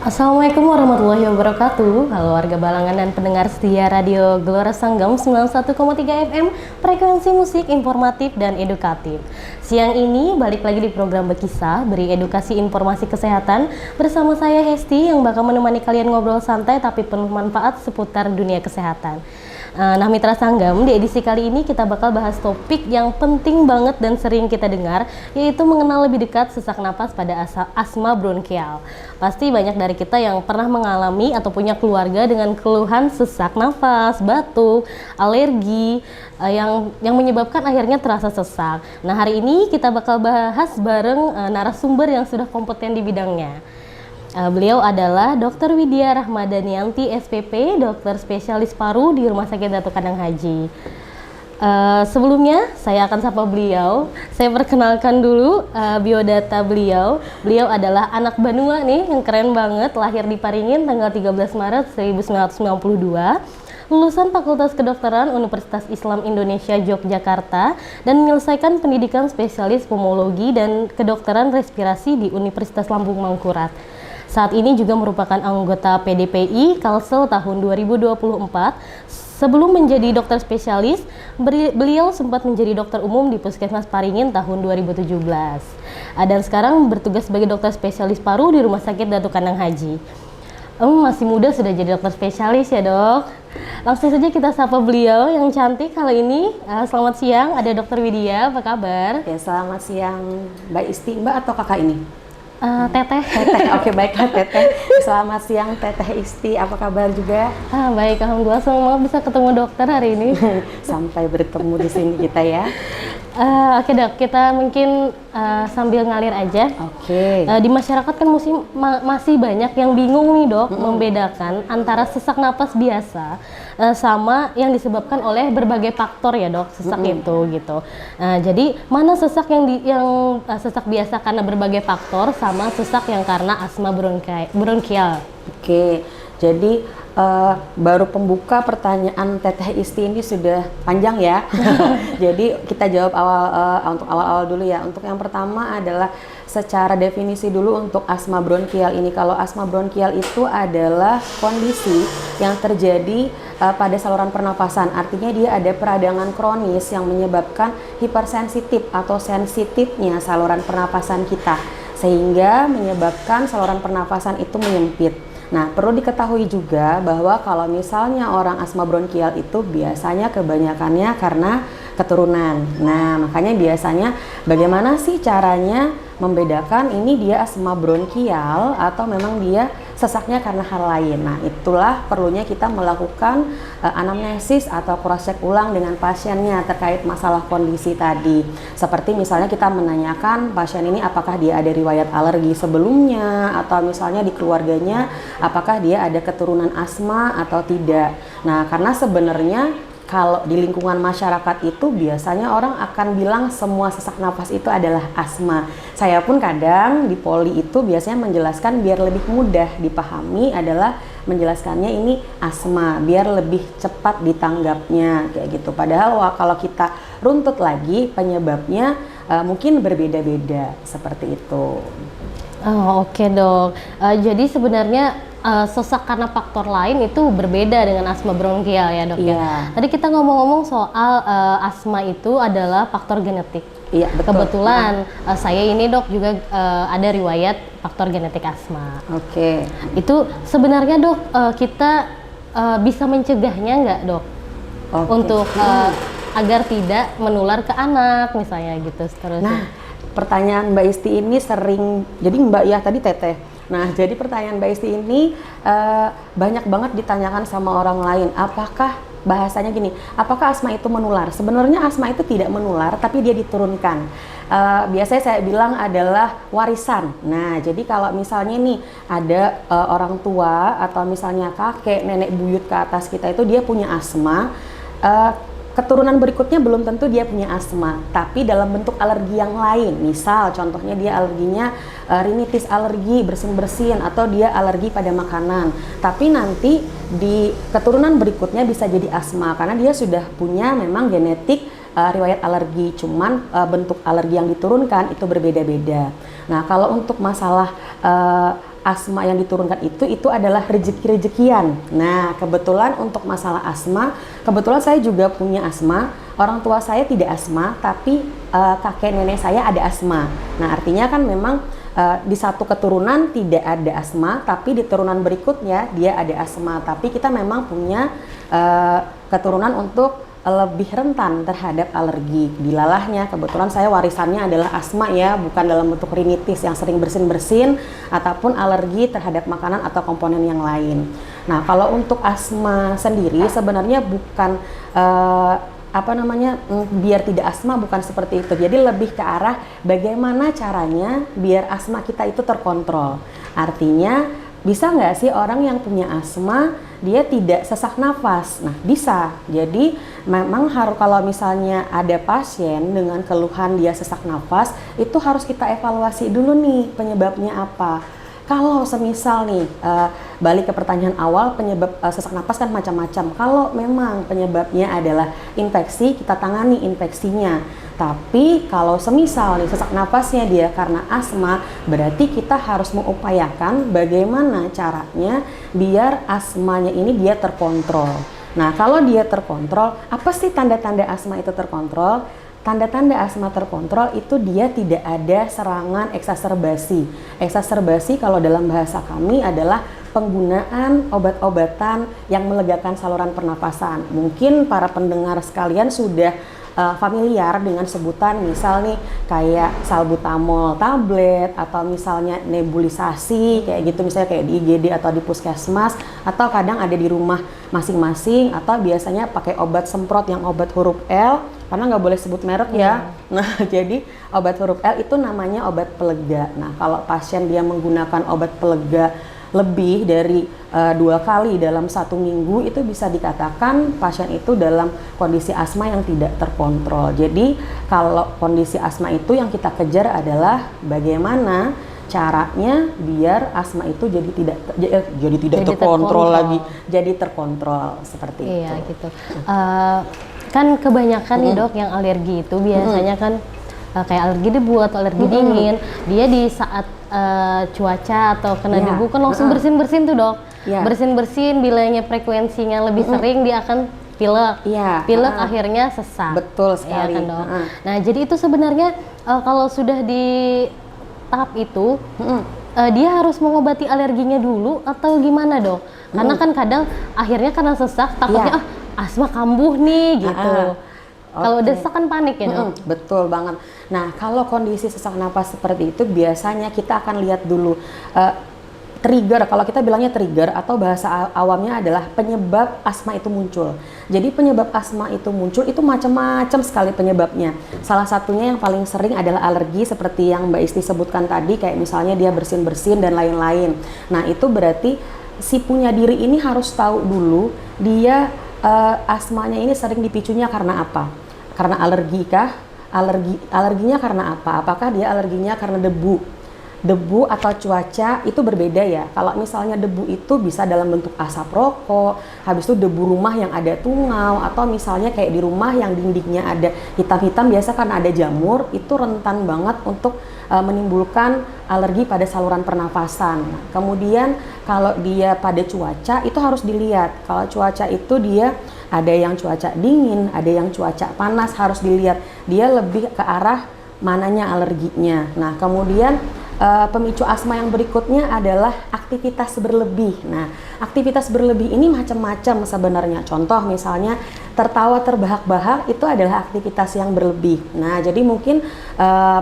Assalamualaikum warahmatullahi wabarakatuh. Halo warga Balangan dan pendengar setia Radio Gelora Sanggam 91,3 FM, frekuensi musik informatif dan edukatif. Siang ini balik lagi di program Bekisah, beri edukasi informasi kesehatan bersama saya Hesti yang bakal menemani kalian ngobrol santai tapi penuh manfaat seputar dunia kesehatan. Nah Mitra Sanggam, di edisi kali ini kita bakal bahas topik yang penting banget dan sering kita dengar, yaitu mengenal lebih dekat sesak napas pada asma bronkial. Pasti banyak dari kita yang pernah mengalami atau punya keluarga dengan keluhan sesak nafas, batuk, alergi yang menyebabkan akhirnya terasa sesak. Nah hari ini kita bakal bahas bareng narasumber yang sudah kompeten di bidangnya. Beliau adalah Dr. Widya Rahmadanianti SPP, dokter spesialis paru di Rumah Sakit Datuk Kadang Haji. Sebelumnya saya akan sapa beliau. Saya perkenalkan dulu biodata beliau. Beliau adalah anak Banua nih, yang keren banget, lahir di Paringin tanggal 13 Maret 1992. Lulusan Fakultas Kedokteran Universitas Islam Indonesia Yogyakarta dan menyelesaikan pendidikan spesialis pulmonologi dan kedokteran respirasi di Universitas Lambung Mangkurat. Saat ini juga merupakan anggota PDPI Kalsel tahun 2024. Sebelum menjadi dokter spesialis, beliau sempat menjadi dokter umum di Puskesmas Paringin tahun 2017. Dan sekarang bertugas sebagai dokter spesialis paru di Rumah Sakit Datuk Kadang Haji. Masih muda sudah jadi dokter spesialis ya dok. Langsung saja kita sapa beliau yang cantik kali ini. Selamat siang, ada Dokter Widya, apa kabar? Ya, selamat siang Mbak Isti, Mbak atau kakak ini? Teteh. Teteh, oke baiklah Teteh. Selamat siang Teteh Isti, apa kabar juga? Baik, alhamdulillah senang bisa ketemu dokter hari ini. Sampai bertemu di sini kita ya. Oke dok, kita mungkin sambil ngalir aja. Oke. Di masyarakat kan masih banyak yang bingung nih dok, membedakan antara sesak napas biasa sama yang disebabkan oleh berbagai faktor ya dok, sesak itu gitu. Jadi mana sesak yang sesak biasa karena berbagai faktor sama sesak yang karena asma bronkial. Oke, jadi baru pembuka pertanyaan Teteh Isti ini sudah panjang ya. Jadi kita jawab untuk awal-awal dulu ya. Untuk yang pertama adalah secara definisi dulu untuk asma bronkial ini. Kalau asma bronkial itu adalah kondisi yang terjadi pada saluran pernafasan. Artinya dia ada peradangan kronis yang menyebabkan hipersensitif atau sensitifnya saluran pernafasan kita, sehingga menyebabkan saluran pernafasan itu menyempit. Nah, perlu diketahui juga bahwa kalau misalnya orang asma bronkial itu biasanya kebanyakannya karena keturunan. Nah, makanya biasanya bagaimana sih caranya membedakan ini dia asma bronkial atau memang dia sesaknya karena hal lain. Nah, itulah perlunya kita melakukan anamnesis atau cross check ulang dengan pasiennya terkait masalah kondisi tadi. Seperti misalnya kita menanyakan pasien ini apakah dia ada riwayat alergi sebelumnya, atau misalnya di keluarganya apakah dia ada keturunan asma atau tidak. Nah, karena sebenarnya kalau di lingkungan masyarakat itu biasanya orang akan bilang semua sesak nafas itu adalah asma. Saya pun kadang di poli itu biasanya menjelaskan biar lebih mudah dipahami adalah menjelaskannya ini asma, biar lebih cepat ditanggapnya kayak gitu. Padahal kalau kita runtut lagi penyebabnya mungkin berbeda-beda seperti itu. Oke dok. Jadi sebenarnya sesak karena faktor lain itu berbeda dengan asma bronkial ya dok ya. Tadi kita ngomong-ngomong soal asma itu adalah faktor genetik. Iya betul. Kebetulan saya ini dok juga ada riwayat faktor genetik asma. Oke. Itu sebenarnya dok kita bisa mencegahnya nggak dok? Untuk agar tidak menular ke anak misalnya gitu seterusnya. Nah, pertanyaan Mbak Isti ini sering, jadi Mbak ya tadi Teteh. Nah, jadi pertanyaan Mbak Isti ini banyak banget ditanyakan sama orang lain. Apakah bahasanya gini, apakah asma itu menular? Sebenarnya asma itu tidak menular, tapi dia diturunkan. Biasanya saya bilang adalah warisan. Nah, jadi kalau misalnya nih ada orang tua atau misalnya kakek, nenek buyut ke atas kita itu dia punya asma, keturunan berikutnya belum tentu dia punya asma, tapi dalam bentuk alergi yang lain. Misal contohnya dia alerginya rinitis alergi, bersin-bersin, atau dia alergi pada makanan. Tapi nanti di keturunan berikutnya bisa jadi asma karena dia sudah punya memang genetik riwayat alergi, cuman bentuk alergi yang diturunkan itu berbeda-beda. Nah, kalau untuk masalah asma yang diturunkan itu adalah rezeki-rezekian. Nah, kebetulan untuk masalah asma, kebetulan saya juga punya asma. Orang tua saya tidak asma, tapi kakek nenek saya ada asma. Nah, artinya kan memang di satu keturunan tidak ada asma, tapi di turunan berikutnya dia ada asma. Tapi kita memang punya keturunan untuk lebih rentan terhadap alergi. Dilalahnya kebetulan saya warisannya adalah asma ya, bukan dalam bentuk rinitis yang sering bersin-bersin ataupun alergi terhadap makanan atau komponen yang lain. Nah, kalau untuk asma sendiri sebenarnya bukan biar tidak asma, bukan seperti itu. Jadi lebih ke arah bagaimana caranya biar asma kita itu terkontrol. Artinya bisa nggak sih orang yang punya asma dia tidak sesak nafas? Nah, bisa. Jadi memang harus, kalau misalnya ada pasien dengan keluhan dia sesak nafas, itu harus kita evaluasi dulu nih penyebabnya apa. Kalau semisal nih balik ke pertanyaan awal, penyebab sesak napas kan macam-macam. Kalau memang penyebabnya adalah infeksi, kita tangani infeksinya. Tapi kalau semisal nih sesak napasnya dia karena asma, berarti kita harus mengupayakan bagaimana caranya biar asmanya ini dia terkontrol. Nah, kalau dia terkontrol, apa sih tanda-tanda asma itu terkontrol? Tanda-tanda asma terkontrol itu dia tidak ada serangan eksaserbasi. Eksaserbasi kalau dalam bahasa kami adalah penggunaan obat-obatan yang melegakan saluran pernapasan. Mungkin para pendengar sekalian sudah familiar dengan sebutan misal nih kayak salbutamol tablet atau misalnya nebulisasi kayak gitu, misalnya kayak di IGD atau di puskesmas, atau kadang ada di rumah masing-masing, atau biasanya pakai obat semprot yang obat huruf L, karena nggak boleh sebut merek ya. Nah, jadi obat huruf L itu namanya obat pelega. Nah, kalau pasien dia menggunakan obat pelega lebih dari 2 kali dalam 1 minggu, itu bisa dikatakan pasien itu dalam kondisi asma yang tidak terkontrol. Jadi kalau kondisi asma itu yang kita kejar adalah bagaimana caranya biar asma itu jadi tidak terkontrol lagi, jadi terkontrol seperti itu. Iya gitu. Kan kebanyakan nih dok yang alergi itu biasanya kan kayak alergi debu atau alergi dingin, dia di saat cuaca atau kena debu kan langsung bersin-bersin tuh dok. Bersin-bersin, bilangnya frekuensinya lebih sering dia akan pilek. Pilek akhirnya sesak. Betul sekali. Kan, dok? Nah, jadi itu sebenarnya kalau sudah di tahap itu dia harus mengobati alerginya dulu atau gimana dok? Karena kan kadang akhirnya karena sesak takutnya asma kambuh nih gitu. Kalau udah sesak kan panik ya dok? Betul banget. Nah, kalau kondisi sesak napas seperti itu biasanya kita akan lihat dulu trigger, kalau kita bilangnya trigger atau bahasa awamnya adalah penyebab asma itu muncul. Jadi penyebab asma itu muncul itu macam-macam sekali penyebabnya. Salah satunya yang paling sering adalah alergi seperti yang Mbak Isti sebutkan tadi, kayak misalnya dia bersin-bersin dan lain-lain. Nah, itu berarti si punya diri ini harus tahu dulu dia asmanya ini sering dipicunya karena apa? Karena alergi kah? Alerginya karena apa? Apakah dia alerginya karena debu? Debu atau cuaca itu berbeda ya. Kalau misalnya debu itu bisa dalam bentuk asap rokok, habis itu debu rumah yang ada tungau, atau misalnya kayak di rumah yang dindingnya ada hitam-hitam, biasa kan ada jamur, itu rentan banget untuk menimbulkan alergi pada saluran pernafasan. Kemudian kalau dia pada cuaca itu harus dilihat. Kalau cuaca itu dia ada yang cuaca dingin, ada yang cuaca panas, harus dilihat dia lebih ke arah mananya alerginya. Nah, kemudian pemicu asma yang berikutnya adalah aktivitas berlebih. Nah, aktivitas berlebih ini macam-macam sebenarnya. Contoh misalnya tertawa terbahak-bahak itu adalah aktivitas yang berlebih. Nah, jadi mungkin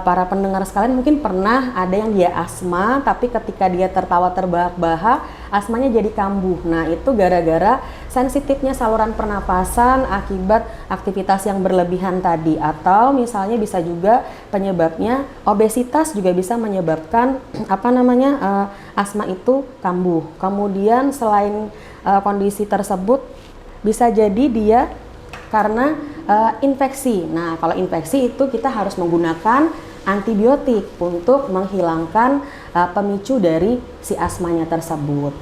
para pendengar sekalian mungkin pernah ada yang dia asma, tapi ketika dia tertawa terbahak-bahak, asmanya jadi kambuh. Nah, itu gara-gara sensitifnya saluran pernapasan akibat aktivitas yang berlebihan tadi. Atau misalnya bisa juga penyebabnya obesitas juga bisa menyebabkan asma itu kambuh. Kemudian selain kondisi tersebut bisa jadi dia karena infeksi. Nah, kalau infeksi itu kita harus menggunakan antibiotik untuk menghilangkan pemicu dari si asmanya tersebut.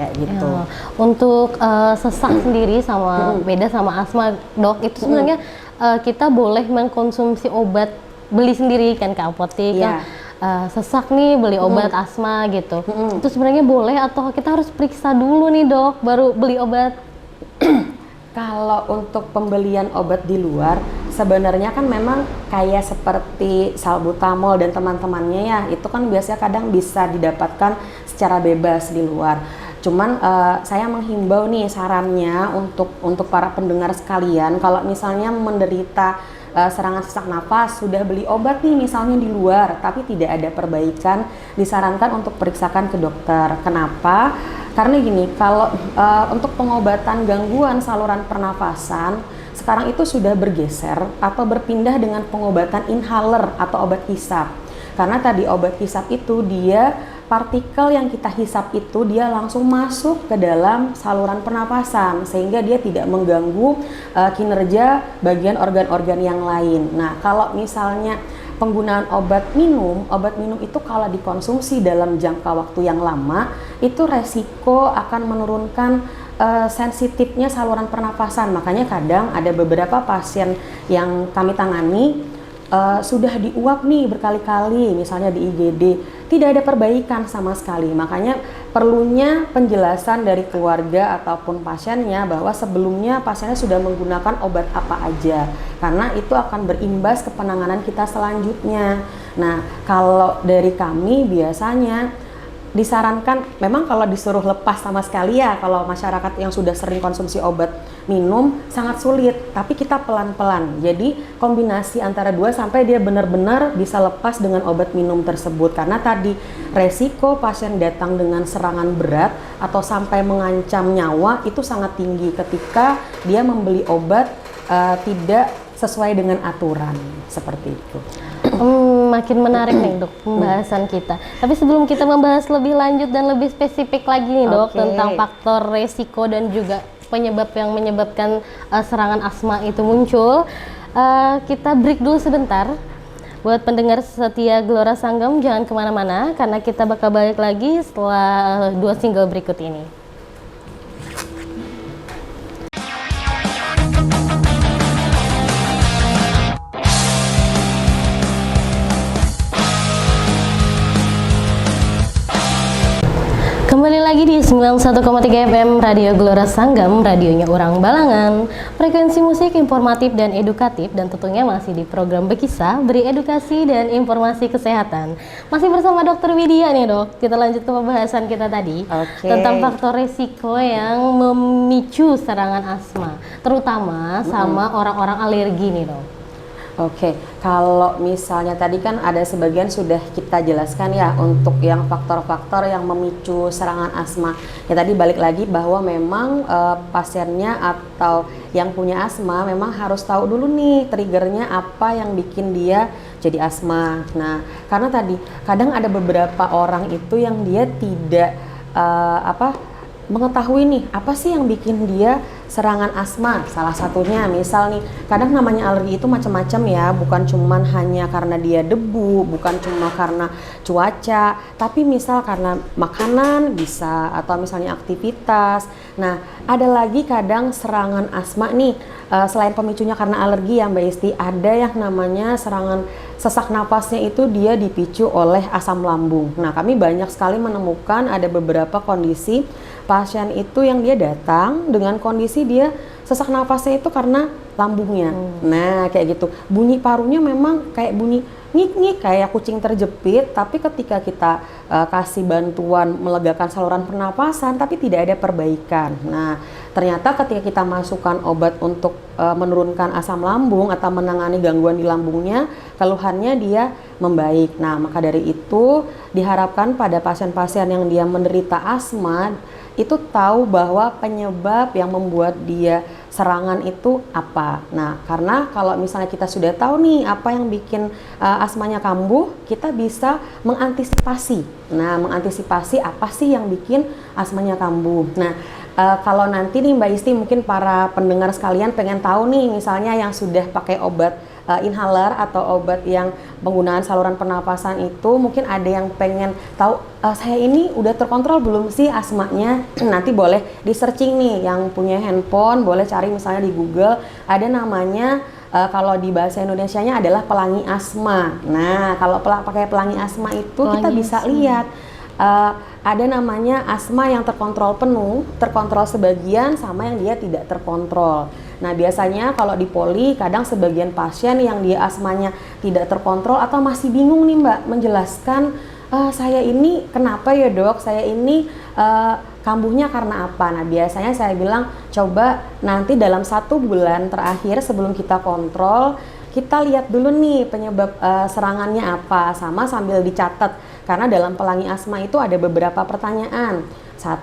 Kayak gitu. Ya, untuk sesak sendiri sama beda sama asma, dok, itu sebenarnya kita boleh mengkonsumsi obat beli sendiri kan ke apotek. sesak nih beli obat asma gitu. Itu sebenarnya boleh atau kita harus periksa dulu nih dok baru beli obat? Kalau untuk pembelian obat di luar, sebenarnya kan memang kayak seperti salbutamol dan teman-temannya ya, itu kan biasanya kadang bisa didapatkan secara bebas di luar. Cuman saya menghimbau nih sarannya untuk para pendengar sekalian, kalau misalnya menderita serangan sesak napas, sudah beli obat nih misalnya di luar, tapi tidak ada perbaikan, disarankan untuk periksakan ke dokter. Kenapa? Karena gini, kalau untuk pengobatan gangguan saluran pernafasan, sekarang itu sudah bergeser atau berpindah dengan pengobatan inhaler atau obat hisap. Karena tadi obat hisap itu dia partikel yang kita hisap itu dia langsung masuk ke dalam saluran pernapasan sehingga dia tidak mengganggu kinerja bagian organ-organ yang lain. Nah, kalau misalnya penggunaan obat minum itu kalau dikonsumsi dalam jangka waktu yang lama, itu resiko akan menurunkan sensitifnya saluran pernafasan. Makanya kadang ada beberapa pasien yang kami tangani sudah diuap nih berkali-kali, misalnya di IGD, tidak ada perbaikan sama sekali. Makanya perlunya penjelasan dari keluarga ataupun pasiennya bahwa sebelumnya pasiennya sudah menggunakan obat apa aja, karena itu akan berimbas ke penanganan kita selanjutnya. Nah, kalau dari kami biasanya disarankan, memang kalau disuruh lepas sama sekali ya, kalau masyarakat yang sudah sering konsumsi obat minum sangat sulit, tapi kita pelan-pelan. Jadi kombinasi antara dua sampai dia benar-benar bisa lepas dengan obat minum tersebut. Karena tadi resiko pasien datang dengan serangan berat atau sampai mengancam nyawa itu sangat tinggi ketika dia membeli obat tidak sesuai dengan aturan, seperti itu. Makin menarik nih dok pembahasan kita. Tapi sebelum kita membahas lebih lanjut dan lebih spesifik lagi nih dok tentang faktor resiko dan juga penyebab yang menyebabkan serangan asma itu muncul, kita break dulu sebentar. Buat pendengar setia Gelora Sanggam jangan kemana-mana karena kita bakal balik lagi setelah 2 single berikut ini. Kembali lagi di 91,3 FM Radio Gelora Sanggam, radionya orang Balangan. Frekuensi musik informatif dan edukatif, dan tentunya masih di program Bekisah, beri edukasi dan informasi kesehatan. Masih bersama Dr. Widya nih dok. Kita lanjut ke pembahasan kita tadi tentang faktor resiko yang memicu serangan asma, terutama sama orang-orang alergi nih dok. Oke, kalau misalnya tadi kan ada sebagian sudah kita jelaskan ya untuk yang faktor-faktor yang memicu serangan asma. Ya tadi balik lagi bahwa memang pasiennya atau yang punya asma memang harus tahu dulu nih triggernya apa yang bikin dia jadi asma. Nah, karena tadi kadang ada beberapa orang itu yang dia tidak mengetahui nih apa sih yang bikin dia serangan asma. Salah satunya misal nih, kadang namanya alergi itu macam-macam ya, bukan cuman hanya karena dia debu, bukan cuma karena cuaca, tapi misal karena makanan bisa, atau misalnya aktivitas. Nah, ada lagi kadang serangan asma nih, selain pemicunya karena alergi ya Mbak Isti, ada yang namanya serangan sesak napasnya itu dia dipicu oleh asam lambung. Nah, kami banyak sekali menemukan ada beberapa kondisi pasien itu yang dia datang dengan kondisi dia sesak nafasnya itu karena lambungnya. Nah, kayak gitu. Bunyi parunya memang kayak bunyi ngik-ngik kayak kucing terjepit, tapi ketika kita kasih bantuan melegakan saluran pernapasan tapi tidak ada perbaikan. Nah, ternyata ketika kita masukkan obat untuk menurunkan asam lambung atau menangani gangguan di lambungnya, keluhannya dia membaik. Nah, maka dari itu diharapkan pada pasien-pasien yang dia menderita asma itu tahu bahwa penyebab yang membuat dia serangan itu apa. Nah, karena kalau misalnya kita sudah tahu nih apa yang bikin asmanya kambuh, kita bisa mengantisipasi. Nah, mengantisipasi apa sih yang bikin asmanya kambuh. Nah, kalau nanti nih Mbak Isti, mungkin para pendengar sekalian pengen tahu nih misalnya yang sudah pakai obat inhaler atau obat yang penggunaan saluran pernapasan itu, mungkin ada yang pengen tahu saya ini udah terkontrol belum sih asmanya. Nanti boleh di searching nih, yang punya handphone boleh cari misalnya di Google, ada namanya kalau di bahasa Indonesianya adalah pelangi asma. Nah, kalau pakai pelangi asma itu kita bisa lihat ada namanya asma yang terkontrol penuh, terkontrol sebagian, sama yang dia tidak terkontrol. Nah, biasanya kalau di poli kadang sebagian pasien yang dia asmanya tidak terkontrol atau masih bingung nih Mbak menjelaskan, saya ini kenapa ya dok, saya ini kambuhnya karena apa. Nah, biasanya saya bilang coba nanti dalam 1 bulan terakhir sebelum kita kontrol, kita lihat dulu nih penyebab serangannya apa, sama sambil dicatat. Karena dalam pelangi asma itu ada beberapa pertanyaan.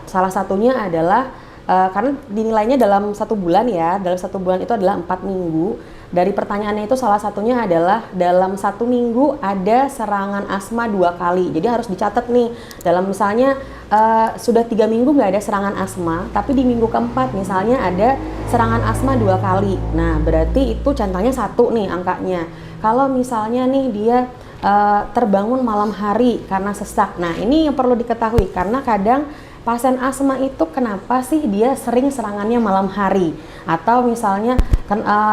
Salah satunya adalah karena dinilainya dalam 1 bulan ya, dalam 1 bulan itu adalah 4 minggu. Dari pertanyaannya itu salah satunya adalah dalam 1 minggu ada serangan asma 2 kali. Jadi harus dicatat nih, dalam misalnya sudah 3 minggu nggak ada serangan asma, tapi di minggu keempat misalnya ada serangan asma 2 kali. Nah, berarti itu centangnya 1 nih angkanya. Kalau misalnya nih dia terbangun malam hari karena sesak. Nah, ini yang perlu diketahui karena kadang pasien asma itu kenapa sih dia sering serangannya malam hari atau misalnya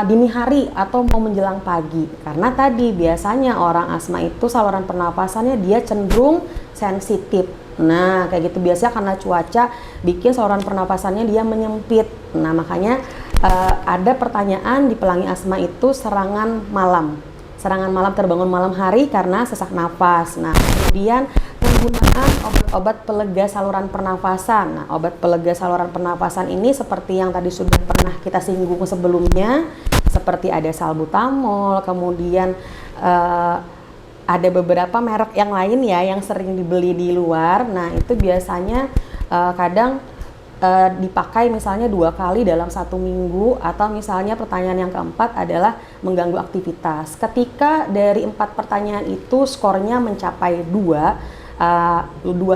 dini hari atau mau menjelang pagi, karena tadi biasanya orang asma itu saluran pernapasannya dia cenderung sensitif. Nah, kayak gitu biasanya karena cuaca bikin saluran pernapasannya dia menyempit. Nah, makanya ada pertanyaan di pelangi asma itu serangan malam terbangun malam hari karena sesak napas. Nah, kemudian penggunaan obat-obat pelega saluran pernafasan. Nah, obat pelega saluran pernafasan ini seperti yang tadi sudah pernah kita singgung sebelumnya, seperti ada salbutamol, kemudian ada beberapa merek yang lain ya yang sering dibeli di luar. Nah, itu biasanya kadang dipakai misalnya 2 kali dalam 1 minggu, atau misalnya pertanyaan yang keempat adalah mengganggu aktivitas. Ketika dari 4 pertanyaan itu skornya mencapai 2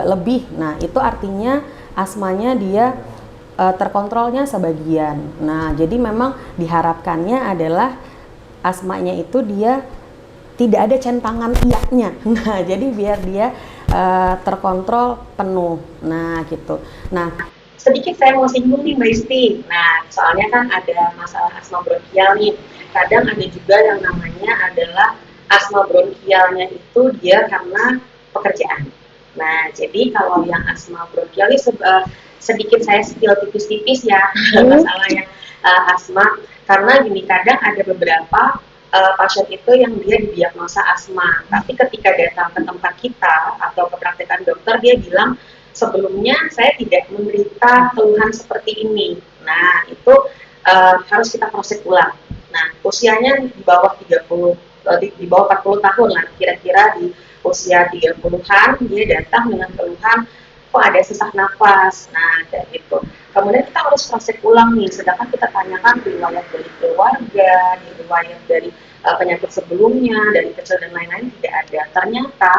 lebih, nah itu artinya asmanya dia terkontrolnya sebagian. Nah, jadi memang diharapkannya adalah asmanya itu dia tidak ada centangan iya-nya. Nah, jadi biar dia terkontrol penuh. Nah, gitu. Nah, sedikit saya mau singgung nih Mbak Isti. Nah, soalnya kan ada masalah asma bronkial nih. Kadang ada juga yang namanya adalah asma bronkialnya itu dia karena pekerjaan. Nah, jadi kalau yang asma bronkial ini sedikit saya spill tipis-tipis ya masalah yang asma. Karena gini, kadang ada beberapa pasien itu yang dia didiagnosa asma, tapi ketika datang ke tempat kita atau ke praktekan dokter dia bilang sebelumnya saya tidak menderita keluhan seperti ini. Nah, itu harus kita proses ulang. Nah, usianya di bawah 40 tahun lah, kira-kira di usia 30-an dia datang dengan keluhan kok ada sesak nafas. Nah, kayak gitu. Kemudian kita harus proses ulang nih, sedangkan kita tanyakan riwayat dari keluarga, riwayat dari penyakit sebelumnya, dari kecil dan lain-lain tidak ada. Ternyata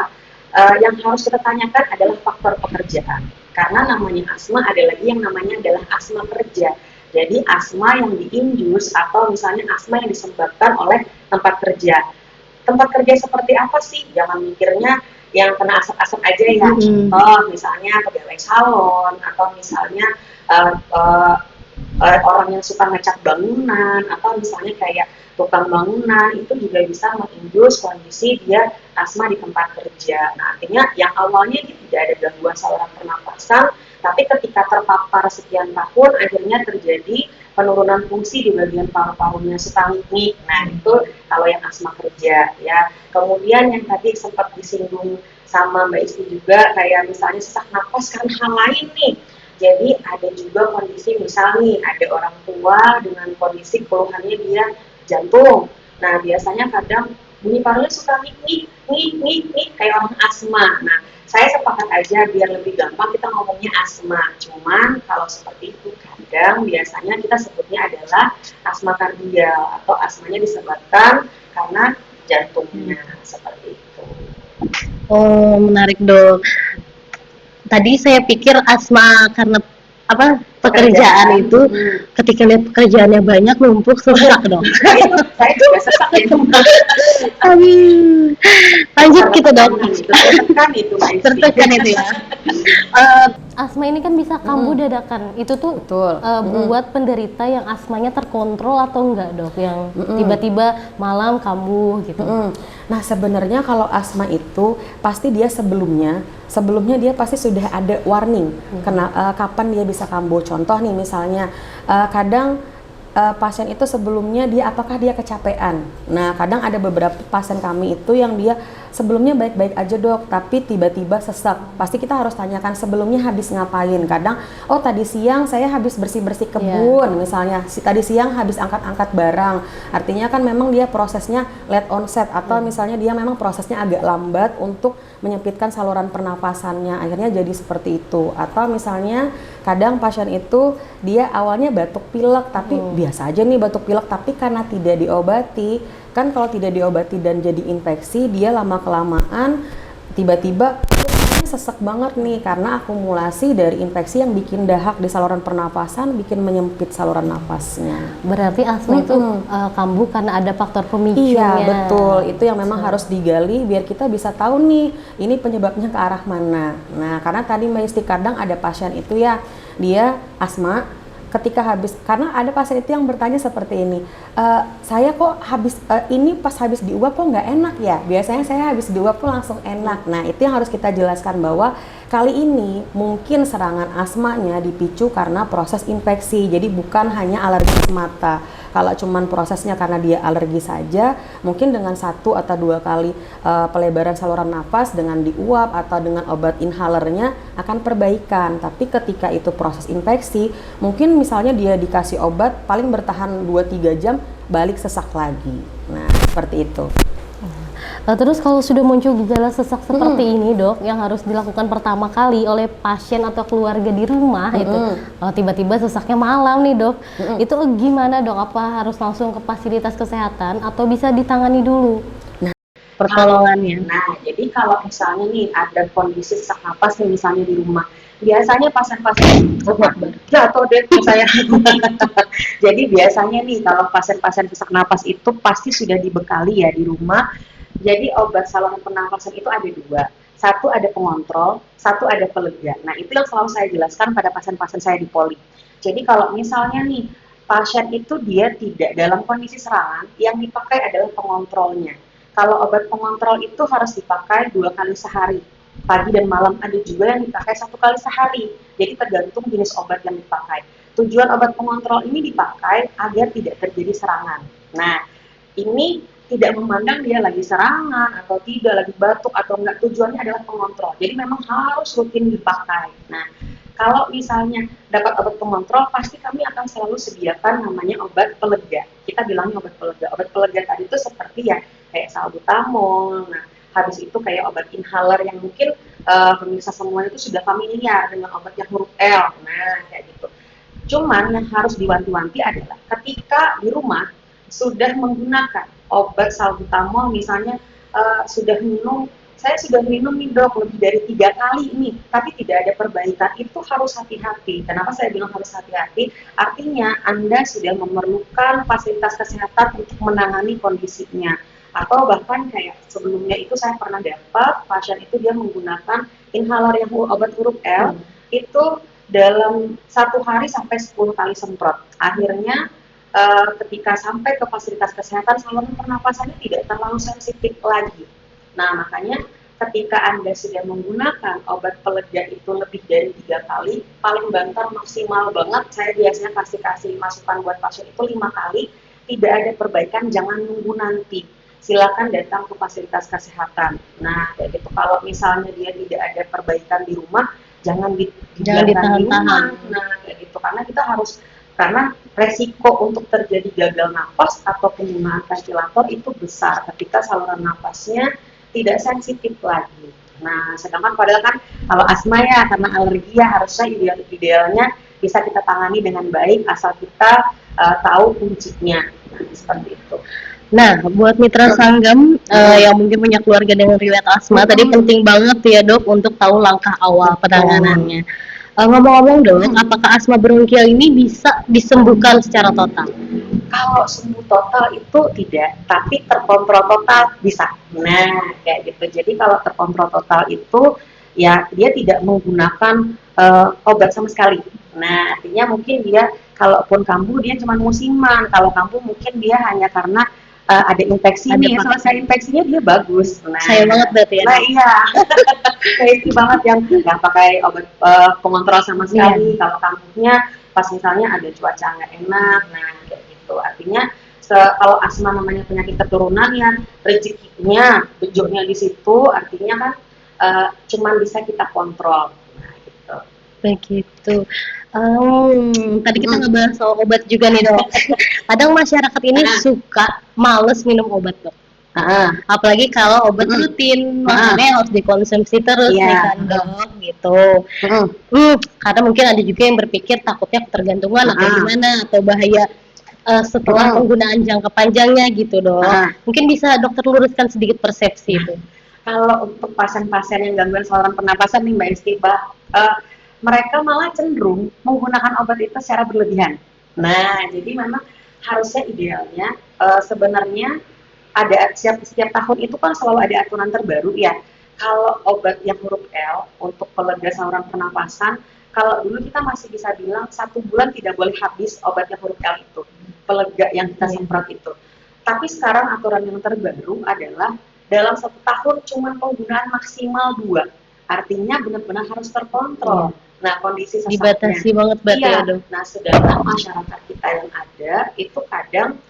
yang harus kita tanyakan adalah faktor pekerjaan. Karena namanya asma ada lagi yang namanya adalah asma kerja. Jadi asma yang diinjus atau misalnya asma yang disebabkan oleh tempat kerja. Tempat kerja seperti apa sih? Jangan mikirnya yang kena asap-asap aja ya. Contoh misalnya pegawai salon atau misalnya orang yang suka ngecat bangunan atau misalnya kayak tukang bangunan, itu juga bisa mengindus kondisi dia asma di tempat kerja. Nah, artinya yang awalnya dia tidak ada gangguan saluran pernapasan, tapi ketika terpapar sekian tahun akhirnya terjadi penurunan fungsi di bagian paru-parunya, suka ngik. Nah, itu kalau yang asma kerja ya. Kemudian yang tadi sempat disinggung sama Mbak Isti juga kayak misalnya sesak napas karena hal lain nih. Jadi ada juga kondisi misalnya ada orang tua dengan kondisi keluhannya dia jantung. Nah, biasanya kadang bunyi parunya suka ngik kayak orang asma. Nah, saya sepakat aja biar lebih gampang kita ngomongnya asma. Cuman kalau seperti itu kadang biasanya kita sebutnya adalah asma kardial atau asmanya disebabkan karena jantungnya seperti itu. Oh, menarik dok. Tadi saya pikir asma karena pekerjaan itu ketika lihat pekerjaannya banyak numpuk sesak dong. Saya juga sesak itu. Lanjut kita dok. Tertekan itu ya. asma ini kan bisa kambuh dadakan. Itu tuh Betul. buat penderita yang asmanya terkontrol atau enggak, Dok? Yang tiba-tiba malam kambuh gitu. Nah, sebenarnya kalau asma itu pasti dia sebelumnya dia pasti sudah ada warning kapan dia bisa kambuh. Contoh nih misalnya kadang pasien itu sebelumnya apakah dia kecapean. Nah, kadang ada beberapa pasien kami itu yang dia sebelumnya baik-baik aja dok, tapi tiba-tiba sesak. Pasti kita harus tanyakan sebelumnya habis ngapain. Kadang, oh tadi siang saya habis bersih-bersih kebun, misalnya tadi siang habis angkat-angkat barang. Artinya kan memang dia prosesnya late onset, atau misalnya dia memang prosesnya agak lambat untuk menyempitkan saluran pernapasannya, akhirnya jadi seperti itu. Atau misalnya kadang pasien itu dia awalnya batuk pilek, tapi biasa aja nih batuk pilek, tapi karena tidak diobati, kan kalau tidak diobati dan jadi infeksi, dia lama-kelamaan tiba-tiba sesek banget nih karena akumulasi dari infeksi yang bikin dahak di saluran pernapasan, bikin menyempit saluran napasnya. Berarti asma itu kambuh karena ada faktor pemicunya. Iya betul, itu yang memang harus digali biar kita bisa tahu nih ini penyebabnya ke arah mana. Nah karena tadi Mbak Isti kadang ada pasien itu ya dia asma, ketika habis, karena ada pasien itu yang bertanya seperti ini, saya kok ini pas habis diuap kok nggak enak ya, biasanya saya habis diuap kok langsung enak. Nah itu yang harus kita jelaskan bahwa kali ini mungkin serangan asmanya dipicu karena proses infeksi, jadi bukan hanya alergi semata. Kalau cuman prosesnya karena dia alergi saja, mungkin dengan 1 atau 2 kali pelebaran saluran nafas dengan diuap atau dengan obat inhalernya akan perbaikan. Tapi ketika itu proses infeksi, mungkin misalnya dia dikasih obat paling bertahan 2-3 jam, balik sesak lagi. Nah, seperti itu. Terus kalau sudah muncul gejala sesak seperti ini dok, yang harus dilakukan pertama kali oleh pasien atau keluarga di rumah itu, tiba-tiba sesaknya malam nih dok, itu gimana dok? Apa harus langsung ke fasilitas kesehatan atau bisa ditangani dulu? Pertolongannya. Nah, jadi kalau misalnya nih ada kondisi sesak napas nih misalnya di rumah, biasanya pasien-pasien jatuh deh saya. Jadi biasanya nih kalau pasien-pasien sesak napas itu pasti sudah dibekali ya di rumah. Jadi obat saluran pernapasan itu ada 2, satu ada pengontrol, satu ada pelega. Nah itu yang selalu saya jelaskan pada pasien-pasien saya di poli. Jadi kalau misalnya nih pasien itu dia tidak dalam kondisi serangan, yang dipakai adalah pengontrolnya. Kalau obat pengontrol itu harus dipakai 2 kali sehari, pagi dan malam. Ada juga yang dipakai 1 kali sehari, jadi tergantung jenis obat yang dipakai. Tujuan obat pengontrol ini dipakai agar tidak terjadi serangan. Nah ini tidak memandang dia lagi serangan atau tidak, lagi batuk atau enggak, tujuannya adalah pengontrol. Jadi memang harus rutin dipakai. Nah, kalau misalnya dapat obat pengontrol, pasti kami akan selalu sediakan namanya obat pelega. Kita bilangnya obat pelega. Obat pelega tadi itu seperti ya kayak salbutamol. Nah, habis itu kayak obat inhaler yang mungkin pemirsa semuanya itu sudah familiar dengan obat yang huruf L. Nah, kayak gitu. Cuman yang harus diwanti-wanti adalah ketika di rumah sudah menggunakan obat salbutamol misalnya saya sudah minum nih dok lebih dari 3 kali ini, tapi tidak ada perbaikan, itu harus hati-hati. Kenapa saya bilang harus hati-hati? Artinya Anda sudah memerlukan fasilitas kesehatan untuk menangani kondisinya. Atau bahkan kayak sebelumnya itu saya pernah dapat pasien itu dia menggunakan inhaler yang obat huruf L, itu dalam 1 hari sampai 10 kali semprot. Akhirnya ketika sampai ke fasilitas kesehatan, saluran pernapasannya tidak terlalu sensitif lagi. Nah, makanya ketika Anda sudah menggunakan obat pelega itu lebih dari 3 kali, paling banter maksimal banget, saya biasanya kasih masukan buat pasien itu 5 kali, tidak ada perbaikan, jangan nunggu nanti. Silakan datang ke fasilitas kesehatan. Nah, kayak gitu. Kalau misalnya dia tidak ada perbaikan di rumah, jangan ditahan di rumah. Nah, kayak gitu. Karena resiko untuk terjadi gagal napas atau penggunaan ventilator itu besar ketika saluran napasnya tidak sensitif lagi. Nah, sedangkan padahal kan kalau asma ya karena alergi ya harusnya idealnya bisa kita tangani dengan baik asal kita tahu kuncinya. Nah, seperti itu. Nah, buat mitra sanggam yang mungkin punya keluarga dengan riwayat asma, tadi penting banget ya dok untuk tahu langkah awal penanganannya. Ngomong-ngomong dok, apakah asma bronkial ini bisa disembuhkan secara total? Kalau sembuh total itu tidak, tapi terkontrol total bisa. Nah, kayak gitu. Jadi kalau terkontrol total itu ya dia tidak menggunakan obat sama sekali. Nah, artinya mungkin dia kalaupun kambuh dia cuma musiman. Kalau kambuh mungkin dia hanya karena ada infeksi nih, selesai infeksinya dia bagus. Nah, Sayang banget berarti ya. Nah iya, kayak banget yang nggak pakai obat pengontrol sama sekali. Kalau kambuhnya pas misalnya ada cuaca nggak enak, nah kayak gitu. Artinya kalau asma namanya penyakit keturunan ya rezekinya, bejoknya di situ, artinya kan cuman bisa kita kontrol. Nah gitu. Begitu. Tadi kita ngebahas soal obat juga nih dok. Kadang masyarakat ini suka males minum obat dok. Apalagi kalau obat rutin, makanya harus dikonsumsi terus nih kan dok, gitu. Karena mungkin ada juga yang berpikir takutnya ketergantungan atau gimana, atau bahaya setelah penggunaan jangka panjangnya gitu dok. Mungkin bisa dokter luruskan sedikit persepsi itu. Kalau untuk pasien-pasien yang gangguan saluran pernapasan nih Mbak Istiqbah, mereka malah cenderung menggunakan obat itu secara berlebihan. Nah, jadi memang harusnya idealnya sebenarnya ada setiap tahun itu kan selalu ada aturan terbaru ya. Kalau obat yang huruf L untuk pelega saluran pernapasan, kalau dulu kita masih bisa bilang 1 bulan tidak boleh habis obat yang huruf L itu, pelega yang kita semprot itu. Tapi sekarang aturan yang terbaru adalah dalam 1 tahun cuma penggunaan maksimal 2. Artinya benar-benar harus terkontrol. Nah, kondisi sesaknya dibatasi banget berarti ya dok. Nah, sedangkan masyarakat kita yang ada itu kadang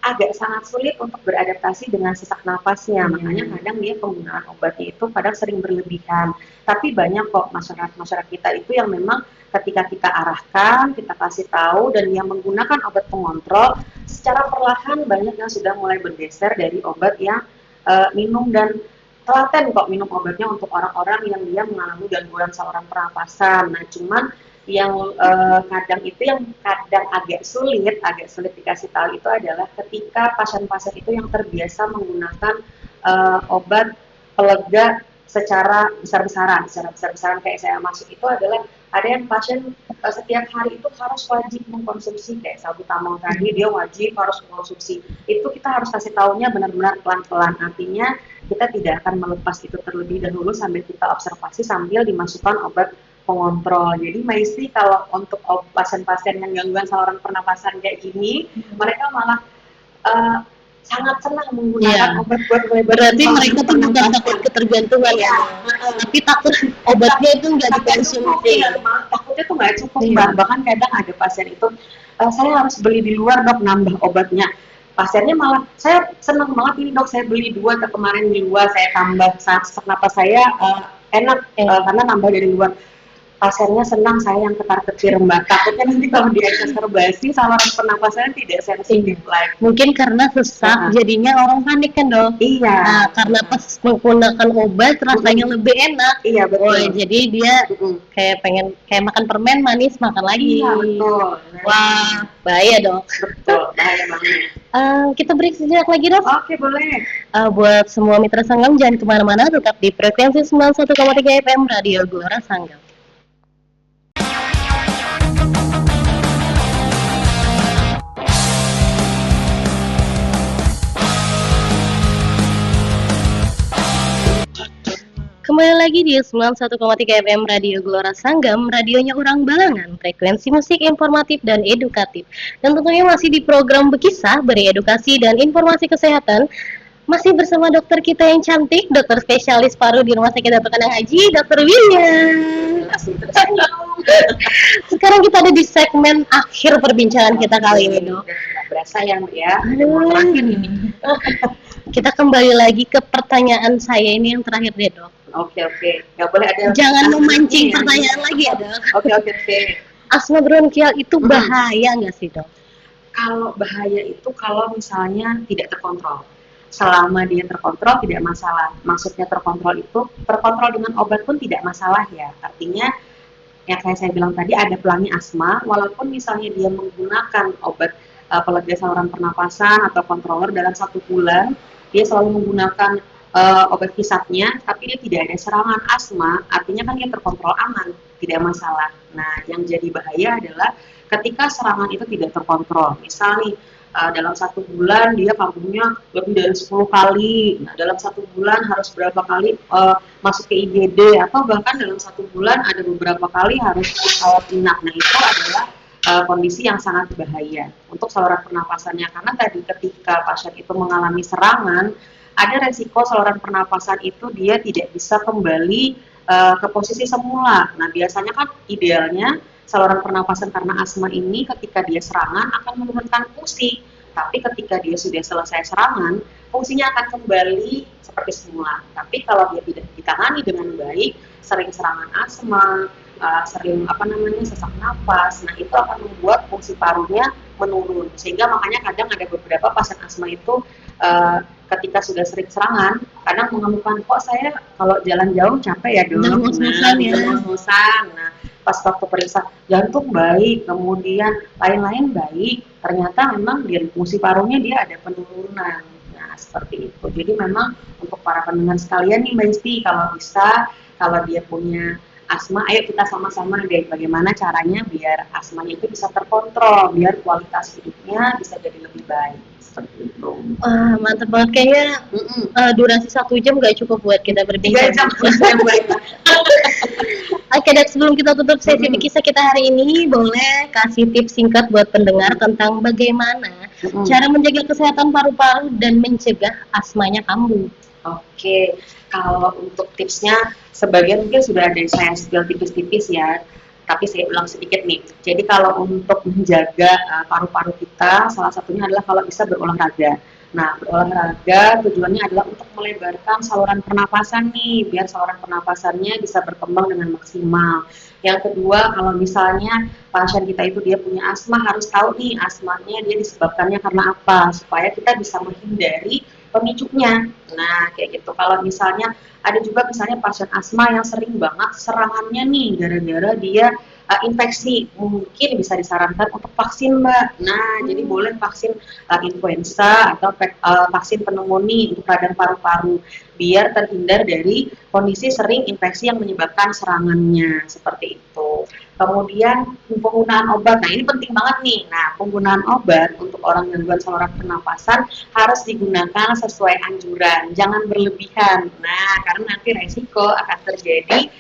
agak sangat sulit untuk beradaptasi dengan sesak napasnya. Makanya kadang dia penggunaan obatnya itu kadang sering berlebihan. Tapi banyak kok masyarakat kita itu yang memang ketika kita arahkan, kita kasih tahu dan yang menggunakan obat pengontrol, secara perlahan banyak yang sudah mulai bergeser dari obat yang minum dan telaten kok minum obatnya untuk orang-orang yang dia mengalami gangguan saluran pernapasan. Nah, cuman yang kadang agak sulit dikasih tahu itu adalah ketika pasien-pasien itu yang terbiasa menggunakan obat pelega secara besar-besaran kayak saya masuk itu adalah ada yang pasien setiap hari itu harus wajib mengkonsumsi kayak salbutamol tadi dia wajib harus mengkonsumsi itu kita harus kasih taunya benar-benar pelan-pelan artinya kita tidak akan melepas itu terlebih dahulu sambil kita observasi sambil dimasukkan obat pengontrol. Jadi Mbak Isti kalau untuk pasien-pasien yang gangguan saluran pernapasan kayak gini mereka malah sangat senang menggunakan obat buat berarti mereka tuh bukan takut ketergantungan ya, tapi takut obatnya itu nggak dikonsumsi. Takutnya tuh nggak cukup Mbak. Bahkan kadang ada pasien itu saya harus beli di luar dok nambah obatnya. Pasiennya malah saya senang banget ini dok saya beli 2 atau kemarin di luar saya tambah sesak napas saya enak karena nambah dari luar. Pasiennya senang saya yang ketar-ketir Mbak. Takutnya nanti kalau dieksacerbasi saluran pernapasannya tidak sensitif lagi. Mungkin karena sesak jadinya orang panik kan dok. Iya. Nah, karena pas menggunakan obat rasanya lebih enak. Iya betul. Oh, jadi dia kayak pengen makan permen manis makan lagi. Iya betul. Wah bahaya dok. Betul bahaya banget. Kita break sejenak lagi dok. Oke boleh. Buat semua mitra Sanggam jangan kemana-mana, tetap di frekuensi 91,3 FM Radio Gelora Sanggam. Kembali lagi di 91,3 FM Radio Gelora Sanggam, radionya orang Balangan, frekuensi musik informatif dan edukatif. Dan tentunya masih di program Bekisah, beri edukasi dan informasi kesehatan. Masih bersama dokter kita yang cantik, dokter spesialis paru di Rumah Sakit Dato' Kanang Haji, Dokter William. Sekarang kita ada di segmen akhir perbincangan kita kali ini, dok. Berasa ya, Mbak ya. Kita kembali lagi ke pertanyaan saya ini yang terakhir deh, dok. Oke. Nggak boleh ada. Jangan memancing pertanyaan lagi ya, dok. Oke. Asma bronkial itu bahaya nggak sih, dok? Kalau bahaya itu kalau misalnya tidak terkontrol. Selama dia terkontrol tidak masalah. Maksudnya terkontrol dengan obat pun tidak masalah ya. Artinya yang kayak saya bilang tadi ada pelangi asma, walaupun misalnya dia menggunakan obat pelega saluran pernapasan atau controller dalam 1 bulan, dia selalu menggunakan obat hisapnya, tapi dia tidak ada serangan asma, artinya kan dia terkontrol aman, tidak masalah. Nah, yang jadi bahaya adalah ketika serangan itu tidak terkontrol. Misal nih, dalam 1 bulan dia kambuhnya lebih dari 10 kali. Nah, dalam 1 bulan harus berapa kali masuk ke IGD, atau bahkan dalam 1 bulan ada beberapa kali harus rawat inap. Nah, itu adalah kondisi yang sangat bahaya untuk saluran pernapasannya, karena tadi ketika pasien itu mengalami serangan, ada resiko saluran pernapasan itu dia tidak bisa kembali ke posisi semula. Nah, biasanya kan idealnya saluran pernapasan karena asma ini ketika dia serangan akan menurunkan fungsi, tapi ketika dia sudah selesai serangan, fungsinya akan kembali seperti semula. Tapi kalau dia tidak ditangani dengan baik, sering serangan asma, sering sesak napas, nah itu akan membuat fungsi parunya menurun, sehingga makanya kadang ada beberapa pasien asma itu ketika sudah sering serangan kadang mengeluhkan, kok saya kalau jalan jauh capek ya dok, ngos-ngosan. Nah, pas waktu periksa jantung baik, kemudian lain-lain baik, ternyata memang di fungsi parunya dia ada penurunan. Nah, seperti itu. Jadi memang untuk para pendengar sekalian nih Mbak Isti, kalau bisa, kalau dia punya asma, ayo kita sama-sama deh bagaimana caranya biar asmanya itu bisa terkontrol, biar kualitas hidupnya bisa jadi lebih baik. Seperti itu. Mantap banget, kayaknya durasi 1 jam gak cukup buat kita berbincang. 3 jam baik. Oke Dok, sebelum kita tutup sesi kisah kita hari ini, boleh kasih tips singkat buat pendengar tentang bagaimana cara menjaga kesehatan paru-paru dan mencegah asmanya kambuh. Oke, kalau untuk tipsnya sebagian mungkin sudah ada saya spill tipis-tipis ya, tapi saya ulang sedikit nih. Jadi kalau untuk menjaga paru-paru kita, salah satunya adalah kalau bisa berolahraga. Nah, berolahraga tujuannya adalah untuk melebarkan saluran pernapasan nih, biar saluran pernapasannya bisa berkembang dengan maksimal. Yang kedua, kalau misalnya pasien kita itu dia punya asma, harus tahu nih asmanya dia disebabkannya karena apa, supaya kita bisa menghindari pemicunya. Nah, kayak gitu. Kalau misalnya ada juga misalnya pasien asma yang sering banget serangannya nih gara-gara dia infeksi, mungkin bisa disarankan untuk vaksin Mbak. Nah, jadi boleh vaksin influenza atau vaksin pneumonia untuk radang paru-paru, biar terhindar dari kondisi sering infeksi yang menyebabkan serangannya, seperti itu. Kemudian penggunaan obat, nah ini penting banget nih. Nah, penggunaan obat untuk orang gangguan saluran pernapasan harus digunakan sesuai anjuran, jangan berlebihan. Nah, karena nanti resiko akan terjadi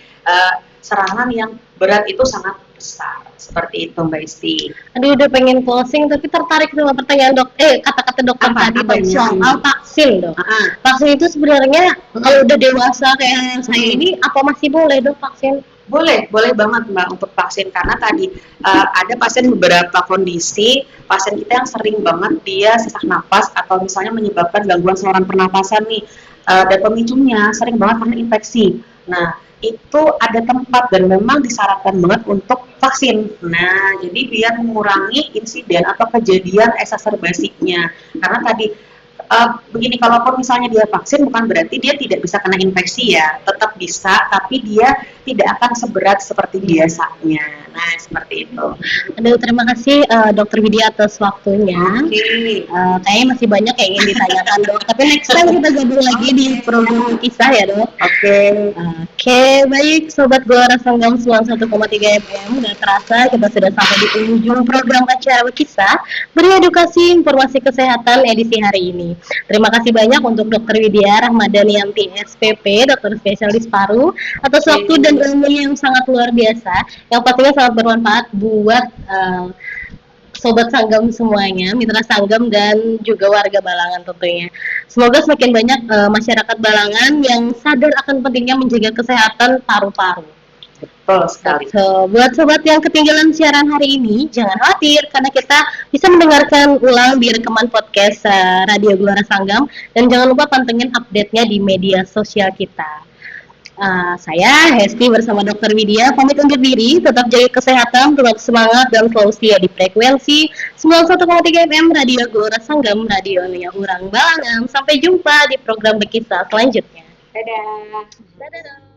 serangan yang berat itu sangat besar. Seperti itu Mbak Isti. Aduh, udah pengen closing tapi tertarik sama pertanyaan kata-kata dokter tadi Dok, soal vaksin Dok. Vaksin itu sebenarnya kalau udah dewasa kayak saya ini, apa masih boleh Dok vaksin? Boleh banget Mbak untuk vaksin, karena tadi ada pasien beberapa kondisi, pasien kita yang sering banget dia sesak napas atau misalnya menyebabkan gangguan saluran pernapasan nih, dan pemicunya sering banget karena infeksi. Nah, itu ada tempat dan memang disarankan banget untuk vaksin. Nah, jadi biar mengurangi insiden atau kejadian exacerbasinya. Karena tadi begini, kalaupun misalnya dia vaksin bukan berarti dia tidak bisa kena infeksi ya, tetap bisa, tapi dia tidak akan seberat seperti biasanya. Nah, seperti itu. Aduh, terima kasih Dokter Widya atas waktunya. Kayaknya masih banyak yang ingin ditanyakan Dok, tapi next time kita gabung lagi di program kisah ya Dok. Oke, baik Sobat Gelora Sanggam 91,3 FM, udah terasa kita sudah sampai di ujung program acara Kisah Beredukasi Informasi Kesehatan edisi hari ini. Terima kasih banyak untuk Dr. Widya Rahmadanianti SPP, dokter spesialis paru, atas waktu dan ilmu yang sangat luar biasa, yang pastinya sangat bermanfaat buat Sobat Sanggam semuanya, mitra Sanggam dan juga warga Balangan tentunya. Semoga semakin banyak masyarakat Balangan yang sadar akan pentingnya menjaga kesehatan paru-paru. Betul sekali. Buat sobat yang ketinggalan siaran hari ini, jangan khawatir karena kita bisa mendengarkan ulang di rekaman podcast Radio Gelora Sanggam, dan jangan lupa pantengin update-nya di media sosial kita. Saya Hesti bersama Dr. Widya pamit undur diri, tetap jaga kesehatan, tetap semangat dan selalu setia di frekuensi 91,3 FM Radio Gelora Sanggam, radionya Urang Balangan. Sampai jumpa di program Berkisah selanjutnya. Dadah. Dadah.